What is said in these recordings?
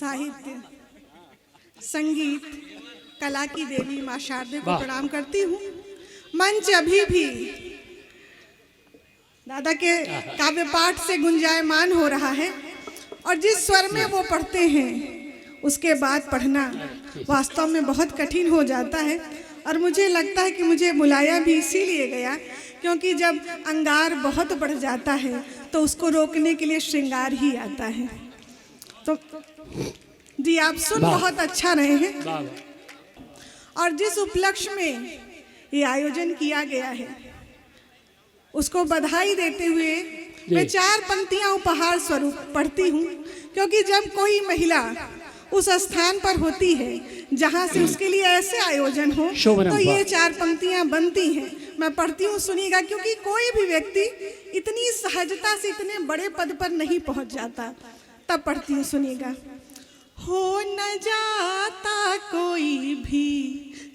साहित्य, संगीत, कला की देवी माँ शारदे को प्रणाम करती हूँ। मंच अभी भी दादा के काव्य पाठ से गुंजायमान हो रहा है और जिस स्वर में वो पढ़ते हैं उसके बाद पढ़ना वास्तव में बहुत कठिन हो जाता है। और मुझे लगता है कि मुझे बुलाया भी इसीलिए गया क्योंकि जब अंगार बहुत बढ़ जाता है तो उसको रोकने के लिए श्रृंगार ही आता है। तो जी आप सुन बहुत अच्छा रहे हैं और जिस उपलक्ष्य में ये आयोजन किया गया है उसको बधाई देते हुए मैं 4 पंक्तियां उपहार स्वरूप पढ़ती हूँ क्योंकि जब कोई महिला उस स्थान पर होती है जहाँ से उसके लिए ऐसे आयोजन हो तो ये 4 पंक्तियां बनती हैं। मैं पढ़ती हूँ, सुनिएगा, क्योंकि कोई भी व्यक्ति इतनी सहजता से इतने बड़े पद पर नहीं पहुँच जाता। तब पढ़ती हूँ, सुनिएगा। हो न जाता कोई भी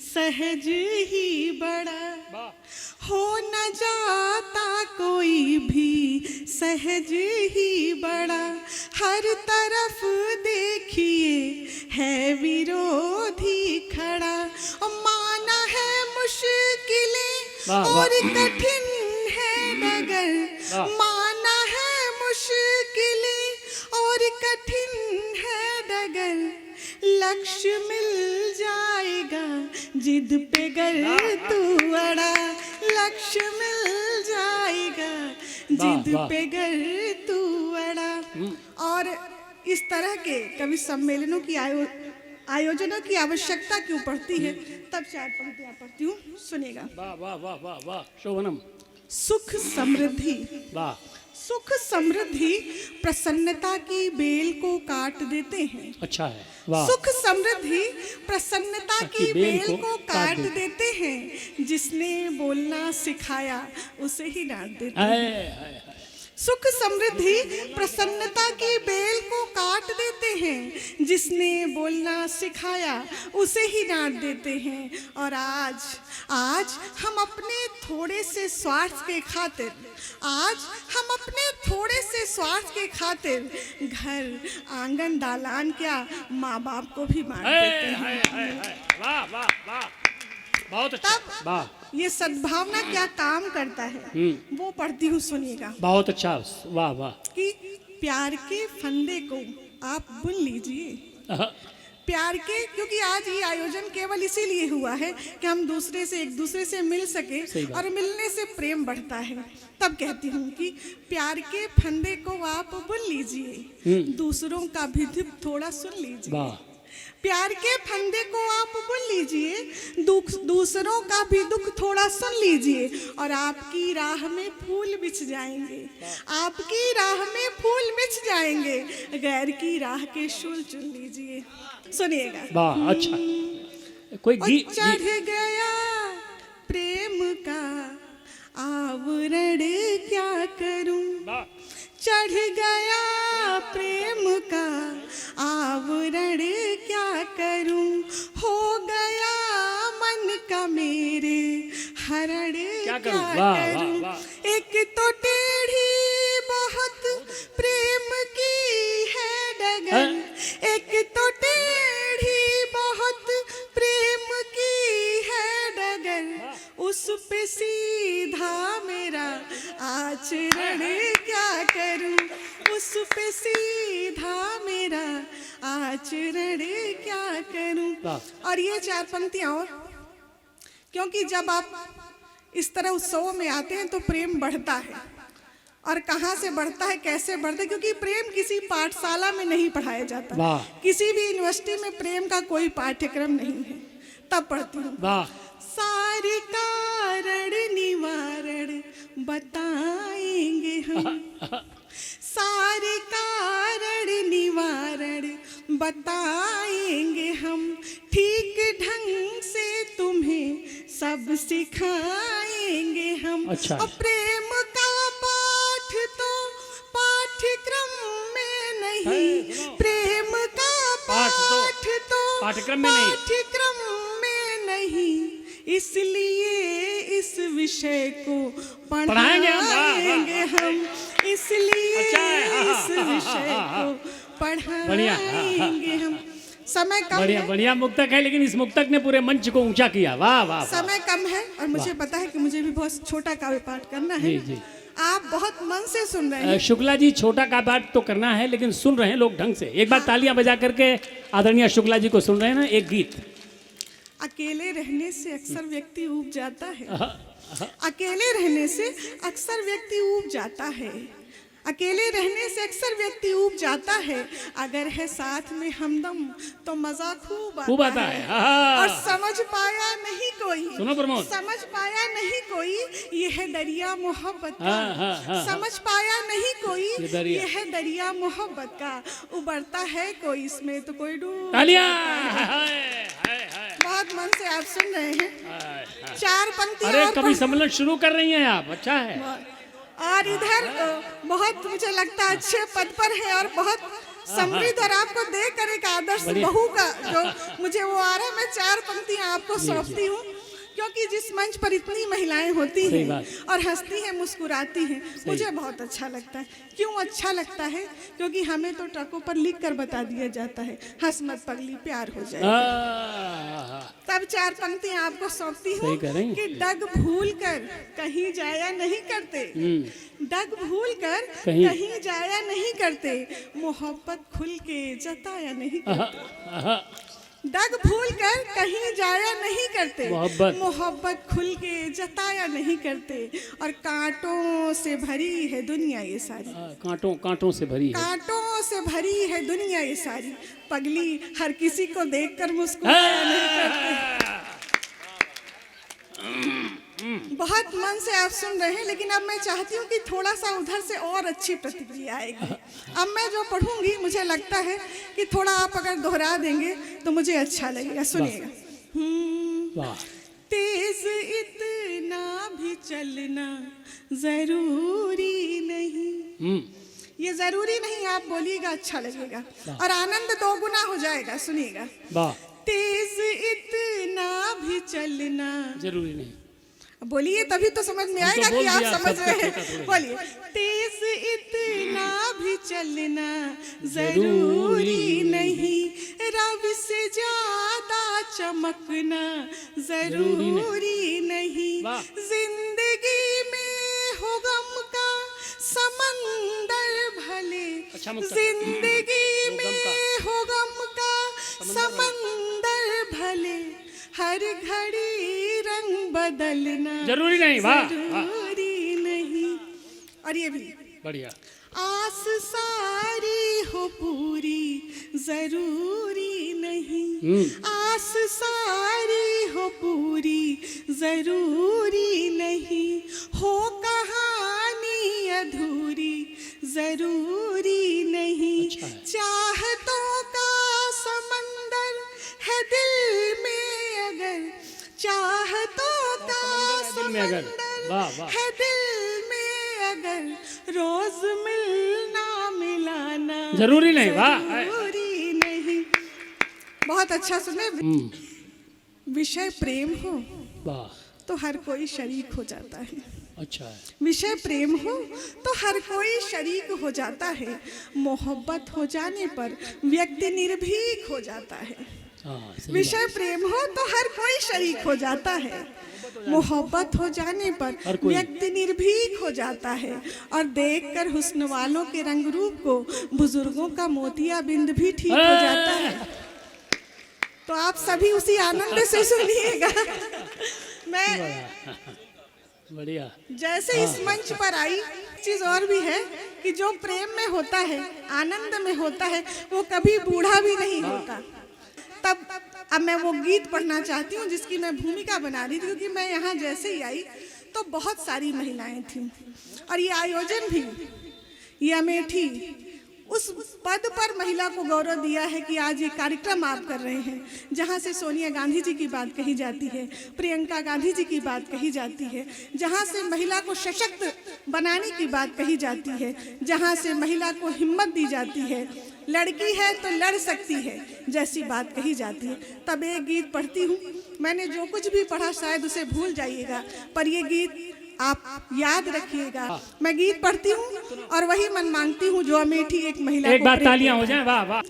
सहज ही बड़ा, हो न जाता कोई भी सहज ही बड़ा, हर तरफ देखिए है विरोधी खड़ा, माना है मुश्किलें और कठिन है डगर, माना है मुश्किलें और कठिन है डगर, लक्ष्य मिल जाएगा जिद पे गर तू अड़ा, लक्ष्य मिल जाएगा जिद पे गर तू अड़ा। और इस तरह के कवि सम्मेलनों की आयोजनों की आवश्यकता क्यों पड़ती है, तब 4 पंक्तियां पढ़ती हूँ, सुनेगा। वाह वाह वाह वाह वाह, शोभनम। सुख समृद्धि, वाह, सुख समृद्धि प्रसन्नता की बेल को काट देते हैं। अच्छा है, वाह। सुख समृद्धि प्रसन्नता की बेल को काट देते हैं, जिसने बोलना सिखाया उसे ही डांट देते हैं। सुख समृद्धि प्रसन्नता की बेल को काट देते हैं, जिसने बोलना सिखाया उसे ही डांट देते हैं। और आज हम अपने थोड़े से स्वार्थ के खातिर, आज हम अपने थोड़े से स्वार्थ के खातिर घर आंगन दालान क्या माँ बाप को भी मार देते हैं। वाह वाह वाह, बहुत अच्छा। वाह, ये सद्भावना क्या काम करता है वो पढ़ती हूँ, सुनिएगा। बहुत अच्छा, वाह वाह। कि प्यार के फंदे को आप बुन लीजिए, प्यार के, क्योंकि आज ये आयोजन केवल इसीलिए हुआ है कि हम एक दूसरे से मिल सके और मिलने से प्रेम बढ़ता है। तब कहती हूँ कि प्यार के फंदे को आप बुन लीजिए, दूसरों का भी दुख थोड़ा सुन लीजिए। प्यार के फंदे को आप बुन लीजिए, दूसरों का भी दुख थोड़ा सुन लीजिए, और आपकी राह में फूल बिछ जाएंगे, आपकी राह में फूल बिछ जाएंगे, गैर की राह के शूल चुन लीजिए। सुनिएगा। वाह, अच्छा। कोई गीत चढ़ गया प्रेम का आवरण क्या करूं, चढ़ गया प्रेम का आवरण क्या करूं, हो गया मन का मेरे हरण क्या करूं। एक तो टेढ़ी बहुत प्रेम की है डगर, एक तो टेढ़ी बहुत प्रेम की है डगर, उस पे सीधा मेरा आचरण क्या करूं, उस पे सीधा मेरा आचरण क्या करूं। और ये 4 पंक्तियां और, क्योंकि जब आप इस तरह उत्सवों में आते हैं तो प्रेम बढ़ता है। और कहाँ से बढ़ता है, कैसे बढ़ता है, क्योंकि प्रेम किसी पाठशाला में नहीं पढ़ाया जाता, किसी भी यूनिवर्सिटी में प्रेम का कोई पाठ्यक्रम नहीं है। तब पढ़ती हूँ। सारे कारण निवारण बताएंगे हम, सारे कारण निवारण बताएंगे हम, ठीक ढंग से तुम्हें सब सिखाएंगे हम। अच्छा। प्रेम का पाठ तो पाठ्यक्रम में नहीं, प्रेम का पाठ तो पाठ्यक्रम में नहीं, इसलिए इस विषय को पढ़ाएंगे हम, इसलिए इस विषय को बढ़िया, पढ़ाएंगे हम। समय कम बढ़िया है, बढ़िया मुक्तक है, लेकिन इस मुक्तक ने पूरे मंच को ऊंचा किया। वाह वाह वाह। समय कम है और मुझे पता है कि मुझे भी बहुत छोटा काव्य पाठ करना है। जी जी। आप बहुत मन से सुन रहे हैं। शुक्ला जी, छोटा का पाठ तो करना है, लेकिन सुन रहे हैं लोग ढंग से। एक बार तालियां बजा करके आदरणीय शुक्ला जी को सुन रहे हैं ना, एक गीत। अकेले रहने से अक्सर व्यक्ति ऊब जाता है। अकेले रहने से अक्सर व्यक्ति ऊब जाता है। अकेले रहने से अक्सर व्यक्ति ऊब जाता है। अगर है साथ में हमदम तो मजा खूब आता है। और समझ पाया नहीं कोई, सुनो प्रमोद, समझ पाया नहीं कोई ये है दरिया मोहब्बत का। समझ पाया नहीं कोई ये है दरिया मोहब्बत का। उबरता है कोई इसमें तो कोई डूब। बहुत मन से आप सुन रहे हैं। 4 पंक्तियां। अरे कभी सम्मेलन शुरू कर रही हैं आप, अच्छा है। और इधर बहुत मुझे लगता है अच्छे पद पर है और बहुत समृद्ध, और आपको देख कर एक आदर्श बहू का जो मुझे वो आ रहा है। मैं 4 पंक्तियां आपको सौंपती हूँ, क्योंकि जिस मंच पर इतनी महिलाएं होती हैं और हंसती हैं, मुस्कुराती हैं, मुझे बहुत अच्छा लगता है। क्यों अच्छा लगता है? क्योंकि हमें तो ट्रकों पर लिख कर बता दिया जाता है, हंस मत पगली प्यार हो जाए। तब 4 पंक्तियां आपको सौंपती हूँ कि डग भूल कर कहीं जाया नहीं करते, डग भूल कर कहीं जाया नहीं करते, मोहब्बत खुल के जताया नहीं करते। डग भूल कर कहीं जाया नहीं करते, मोहब्बत खुल के जताया नहीं करते। और कांटों से भरी है दुनिया ये सारी, कांटों से भरी है, कांटों से भरी है दुनिया ये सारी। पगली हर किसी को देखकर मुस्कुराया नहीं करते। बहुत मन से आप सुन रहे हैं, लेकिन अब मैं चाहती हूँ कि थोड़ा सा उधर से और अच्छी प्रतिक्रिया आएगी। अब मैं जो पढ़ूंगी मुझे लगता है कि थोड़ा आप अगर दोहरा देंगे तो मुझे अच्छा लगेगा। सुनिएगा। तेज इतना भी चलना जरूरी नहीं, ये जरूरी नहीं, आप बोलिएगा अच्छा लगेगा और आनंद 2 गुना हो जाएगा। सुनिएगा। तेज इतना भी चलना जरूरी नहीं, बोलिए तभी तो समझ में आएगा कि आप समझ रहे हैं। बोलिए। तेज इतना भी चलना जरूरी नहीं, रवि से ज्यादा चमकना जरूरी नहीं। जिंदगी में हो गम का समंदर भले, जिंदगी में हो गम का समंदर भले, हर घड़ी रंग बदलना जरूरी नहीं। वाह, जरूरी नहीं। और ये भी बढ़िया। आस सारी हो पूरी जरूरी नहीं, आस सारी हो पूरी जरूरी नहीं, हो कहानी अधूरी जरूरी नहीं। चाहतों का समंदर है दिल में अगर, चाहतों का समंदर है दिल में अगर, रोज मिलना मिलाना जरूरी नहीं। वाह, जरूरी नहीं। बहुत अच्छा सुने। विषय प्रेम हो तो हर कोई शरीक हो जाता है। अच्छा है। विषय प्रेम हो तो हर कोई शरीक हो जाता है। मोहब्बत हो जाने पर व्यक्ति निर्भीक हो जाता है। विषय प्रेम हो तो हर कोई शरीक हो जाता है। मोहब्बत हो जाने पर व्यक्ति निर्भीक हो जाता है। और देखकर हुस्न वालों के रंग रूप को बुजुर्गों का मोतिया बिंद भी ठीक हो जाता है। तो आप सभी उसी आनंद से सुनिएगा। मैं बढ़िया। जैसे इस मंच पर आई, चीज और भी है कि जो प्रेम में होता है, आनंद में होता है, वो कभी बूढ़ा भी नहीं होता। तब अब मैं वो गीत पढ़ना चाहती हूँ जिसकी मैं भूमिका बना रही थी, क्योंकि मैं यहाँ जैसे ही आई तो बहुत सारी महिलाएं थीं और ये आयोजन भी, ये अमेठी उस पद पर महिला को गौरव दिया है कि आज ये कार्यक्रम आप कर रहे हैं, जहाँ से सोनिया गांधी जी की बात कही जाती है, प्रियंका गांधी जी की बात कही जाती है, जहाँ से महिला को सशक्त बनाने की बात कही जाती है, जहाँ से महिला को हिम्मत दी जाती है, लड़की है तो लड़ सकती है जैसी बात कही जाती है। तब एक गीत पढ़ती हूँ। मैंने जो कुछ भी पढ़ा शायद उसे भूल जाइएगा, पर ये गीत आप याद रखिएगा। मैं गीत पढ़ती हूँ और वही मन मांगती हूँ जो अमेठी एक महिला एक को बार प्रेम तालियां हो किया। जाएं, वाह वाह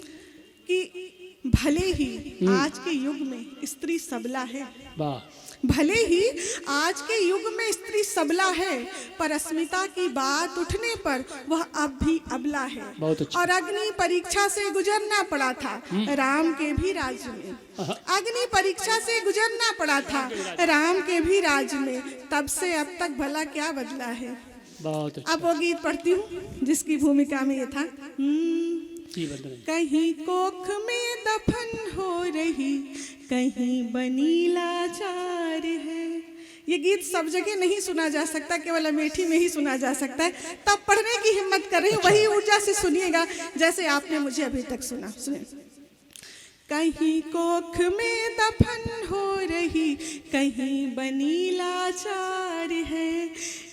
कि भले ही आज के युग में स्त्री सबला है, वाह, भले ही आज के युग में स्त्री सबला है, पर अस्मिता की बात उठने पर वह अब भी अबला है। बहुत अच्छा। और अग्नि परीक्षा से गुजरना पड़ा था राम के भी राज्य में, अग्नि परीक्षा से गुजरना पड़ा था राम के भी राज्य में, तब से अब तक भला क्या बदला है। बहुत अच्छा अब वो गीत पढ़ती हूँ जिसकी भूमिका में ये था। जी, बंदन। कहीं कोख में दफन हो रही, कहीं बनी लाचार है। ये गीत सब जगह नहीं सुना जा सकता, केवल अमेठी में ही सुना जा सकता है। तब पढ़ने की हिम्मत कर रही हूँ, वही ऊर्जा से सुनिएगा जैसे आपने मुझे अभी तक सुना। सुनिए। कहीं कोख में दफन हो रही, कहीं बनी लाचार है,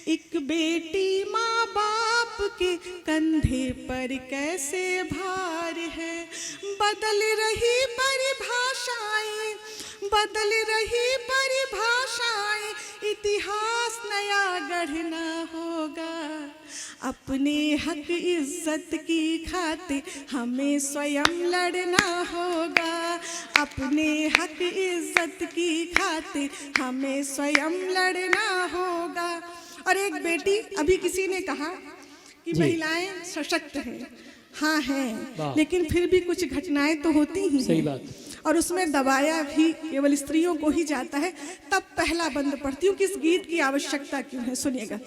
एक बेटी माँ बाप के कंधे पर कैसे भार है। बदल रही परिभाषाएं, बदल रही परिभाषाएं, इतिहास नया गढ़ना होगा। अपने हक इज्जत की खातिर हमें स्वयं लड़ना होगा, अपने हक इज्जत की खातिर हमें स्वयं लड़ना होगा। और एक बेटी, अभी किसी ने कहा कि महिलाएं सशक्त हैं, हाँ हैं, लेकिन फिर भी कुछ घटनाएं तो होती ही सही हैं, बात। और उसमें दबाया भी केवल स्त्रियों को ही जाता है। तब पहला बंद पढ़ती हूँ कि इस गीत की आवश्यकता क्यों है, सुनिएगा।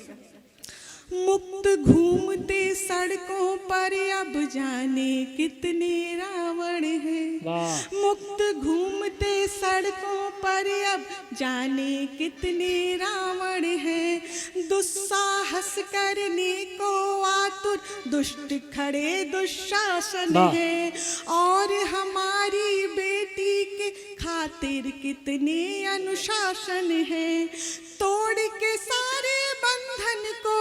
मुक्त घूमते सड़कों पर अब जाने कितने रावण हैं, मुक्त घूमते सड़कों पर अब जाने कितने रावण हैं। दुस्साहस करने को आतुर दुष्ट खड़े दुशासन है, और हमारी बेटी के खातिर कितने अनुशासन है। तोड़ के सारे बंधन को,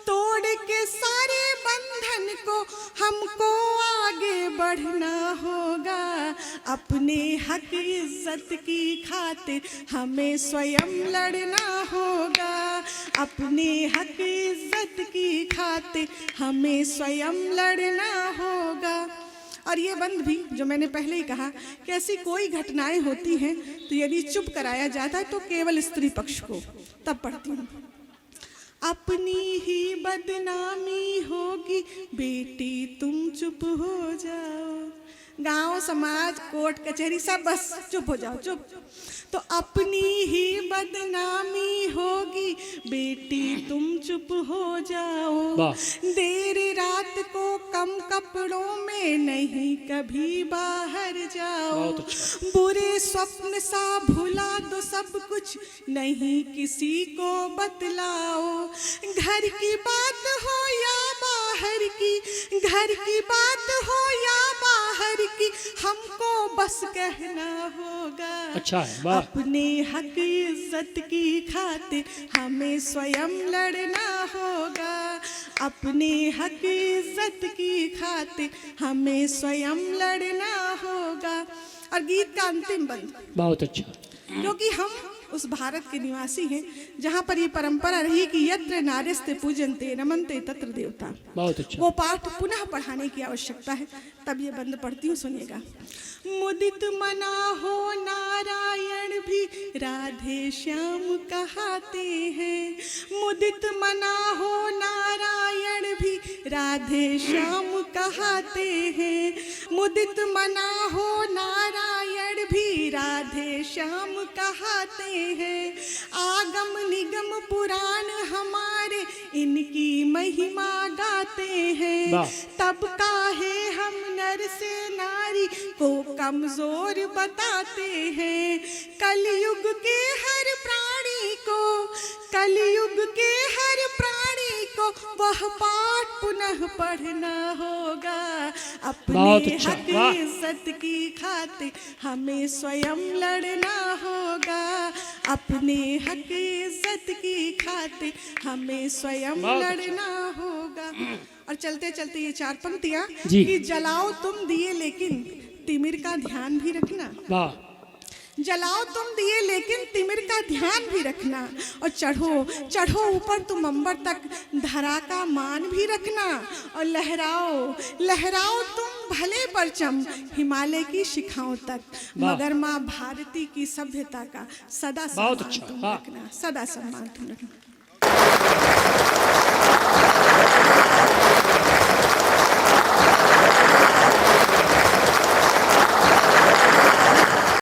तोड़ के सारे बंधन को हमको आगे बढ़ना होगा। अपने हक इज्जत की खातिर हमें स्वयं लड़ना होगा, अपने हक इज्जत की खातिर हमें स्वयं लड़ना होगा। और ये बंद भी जो मैंने पहले ही कहा कि ऐसी कोई घटनाएं होती हैं तो यदि चुप कराया जाता है तो केवल स्त्री पक्ष को। तब पढ़ती हूँ। अपनी ही बदनामी होगी बेटी तुम चुप हो जाओ, गांव समाज कोर्ट कचहरी सब बस चुप हो जाओ, चुप। तो अपनी ही बदनामी होगी बेटी तुम चुप हो जाओ। देर रात को कम कपड़ों में नहीं कभी बाहर जाओ। बुरे स्वप्न सा भुला दो सब कुछ, नहीं किसी को बतलाओ। घर की बात हो या बाहर की, घर की बात हो या बाहर की, हमको बस कहना होगा। अच्छा है, अपने हक इज्जत की खातिर हमें स्वयं लड़ना होगा, अपने हक इज्जत की खातिर हमें स्वयं लड़ना होगा। और गीत का अंतिम बंद, बहुत अच्छा, क्योंकि हम उस भारत के निवासी हैं जहाँ पर ये परंपरा रही कि यत्र नार्यस्ते पूजन्ते नमन्ते तत्र देवता। बहुत अच्छा। वो पाठ पुनः पढ़ाने की आवश्यकता है। तब ये बंद पढ़ती हूँ, सुनिएगा। मुदित मना हो नारायण भी राधे श्याम कहाते हैं, मुदित मना हो नारायण भी राधे श्याम कहाते हैं, मुदित मना हो नारायण भी राधे श्याम कहाते हैं। आगम निगम पुराण हमारे इनकी महिमा गाते हैं, तब काहे हम नर से नारी को कमजोर बताते हैं। कलयुग के हर प्राणी को, कलयुग के हर प्राणी को वह पाठ पुनः पढ़ना होगा। अपने हक इज्जत की खातिर हमें स्वयं लड़ना होगा, अपने हक इज्जत की खातिर हमें स्वयं लड़ना होगा। और चलते चलते ये चार पंक्तियां कि जलाओ तुम दिए लेकिन तिमिर का ध्यान भी रखना, जलाओ तुम दिए लेकिन तिमिर का ध्यान भी रखना, और चढ़ो चढ़ो ऊपर तुम अंबर तक, धरा का मान भी रखना, और लहराओ लहराओ तुम भले परचम हिमालय की शिखाओं तक, वाह। मगर माँ भारती की सभ्यता का सदा बहुत सम्मान अच्छा, तुम हाँ। रखना, सदा सम्मान तुम रखना।